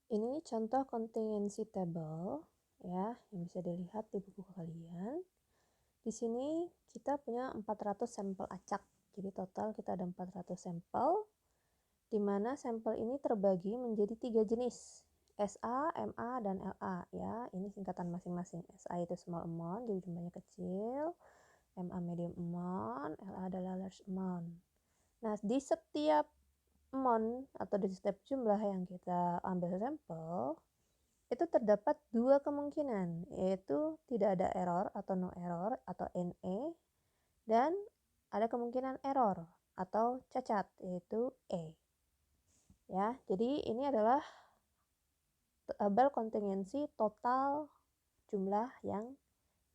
Ini contoh contingency table ya, yang bisa dilihat di buku kalian. Di sini kita punya 400 sampel acak. Jadi total kita ada 400 sampel, di mana sampel ini terbagi menjadi 3 jenis, SA, MA, dan LA ya. Ini singkatan masing-masing. SA itu small amount, jadi jumlahnya kecil. MA medium amount, LA adalah large amount. Nah, di setiap amount atau di setiap jumlah yang kita ambil sampel, itu terdapat dua kemungkinan, yaitu tidak ada error atau no error atau NE, dan ada kemungkinan error atau cacat, yaitu E. Ya, jadi ini adalah tabel kontingensi total jumlah yang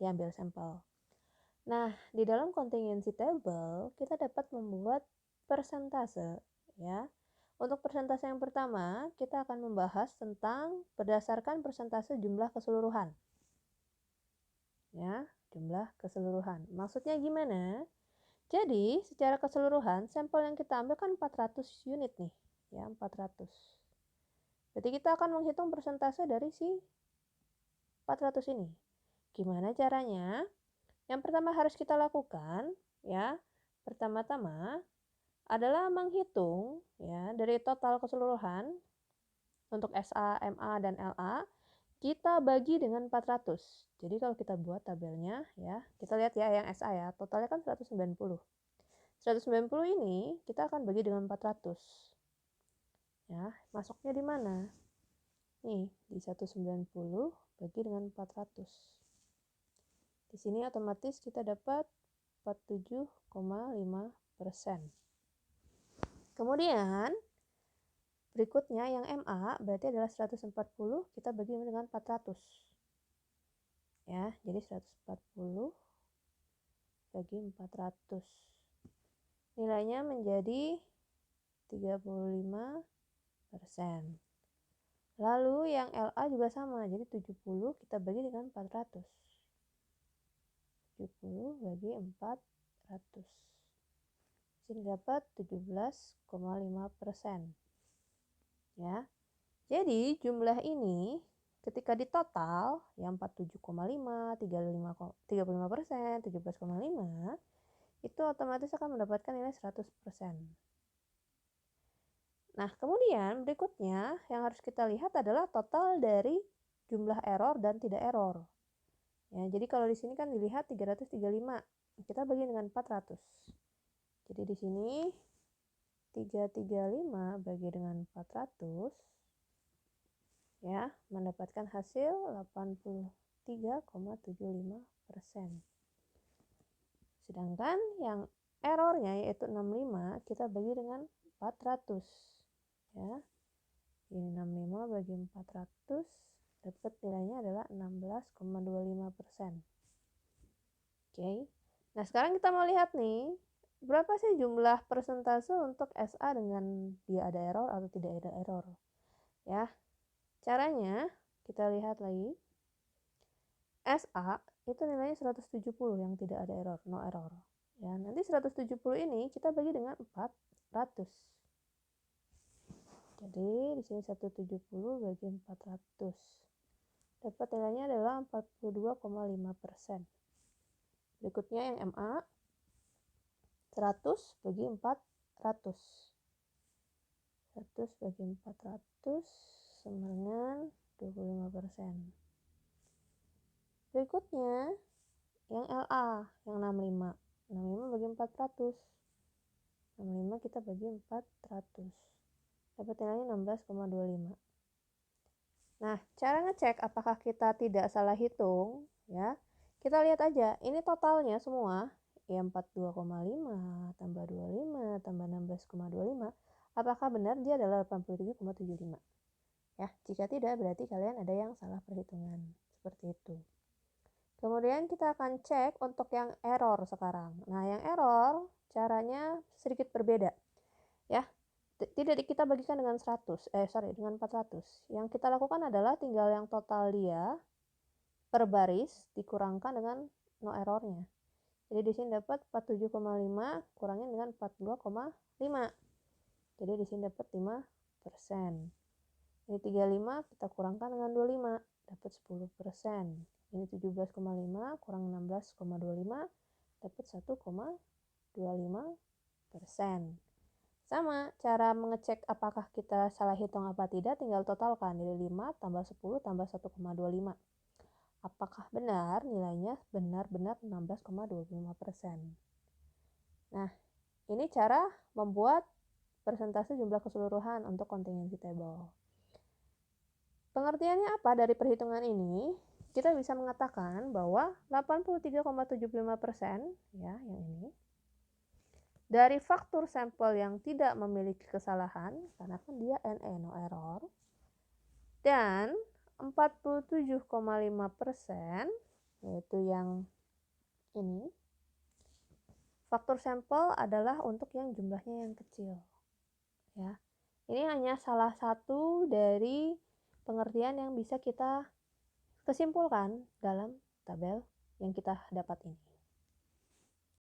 diambil sampel. Nah, di dalam contingency table kita dapat membuat persentase ya. Untuk persentase yang pertama, kita akan membahas tentang berdasarkan persentase jumlah keseluruhan. Ya, jumlah keseluruhan. Maksudnya gimana? Jadi, secara keseluruhan sampel yang kita ambil kan 400 unit nih, ya, 400. Berarti kita akan menghitung persentase dari si 400 ini. Gimana caranya? Yang pertama harus kita lakukan, ya, pertama-tama adalah menghitung ya dari total keseluruhan untuk SA, MA, dan LA kita bagi dengan 400. Jadi kalau kita buat tabelnya ya, kita lihat ya yang SA ya, totalnya kan 190. 190 ini kita akan bagi dengan 400. Ya, masuknya di mana? Nih, di 190 bagi dengan 400. Di sini otomatis kita dapat 47,5%. Kemudian berikutnya yang MA berarti adalah 140 kita bagi dengan 400. Ya, jadi 140 bagi 400. Nilainya menjadi 35%. Lalu yang LA juga sama, jadi 70 kita bagi dengan 400. 70 bagi 400. Sini dapat 17,5%. Ya. Jadi jumlah ini ketika ditotal yang 47,5, 35%, 17,5 itu otomatis akan mendapatkan nilai 100%. Nah, kemudian berikutnya yang harus kita lihat adalah total dari jumlah error dan tidak error. Ya, jadi kalau di sini kan dilihat 335, kita bagi dengan 400. Jadi di sini 335 bagi dengan 400 ya, mendapatkan hasil 83,75%. Sedangkan yang errornya yaitu 65 kita bagi dengan 400 ya. Ini 65 bagi 400 dapat nilainya adalah 16,25%. Oke. Nah, sekarang kita mau lihat nih berapa sih jumlah persentase untuk SA dengan dia ada error atau tidak ada error. Ya. Caranya kita lihat lagi. SA itu nilainya 170 yang tidak ada error, no error. Ya, nanti 170 ini kita bagi dengan 400. Jadi di sini 170 bagi 400. Dapat nilainya adalah 42,5%. Berikutnya yang MA 100 bagi 400. 100 bagi 400 sama dengan 25%. Berikutnya yang LA yang 65. 65 bagi 400. 65 kita bagi 400. Dapat nilainya 16,25. Nah, cara ngecek apakah kita tidak salah hitung ya. Kita lihat aja, ini totalnya semua ya 42,5 tambah 25 tambah 16,25. Apakah benar dia adalah 83,75? Ya, jika tidak berarti kalian ada yang salah perhitungan. Seperti itu. Kemudian kita akan cek untuk yang error sekarang. Nah, yang error caranya sedikit berbeda. Ya, tidak kita bagikan dengan dengan 400. Yang kita lakukan adalah tinggal yang total dia per baris dikurangkan dengan no errornya. Jadi di sini dapat 47,5 kurangin dengan 42,5. Jadi di sini dapat 5%. Ini 35 kita kurangkan dengan 25, dapat 10%. Ini 17,5 kurang 16,25, dapat 1,25%. Sama, cara mengecek apakah kita salah hitung apa tidak, tinggal totalkan. Dari 5 tambah 10 tambah 1,25. Apakah benar nilainya benar-benar 16,25%. Nah, ini cara membuat persentase jumlah keseluruhan untuk contingency table. Pengertiannya apa dari perhitungan ini? Kita bisa mengatakan bahwa 83,75% ya, yang ini, dari faktur sampel yang tidak memiliki kesalahan, karena kan dia NE, no error, dan 47,5% yaitu yang ini, faktur sampel adalah untuk yang jumlahnya yang kecil. Ya, ini hanya salah satu dari pengertian yang bisa kita kesimpulkan dalam tabel yang kita dapat ini.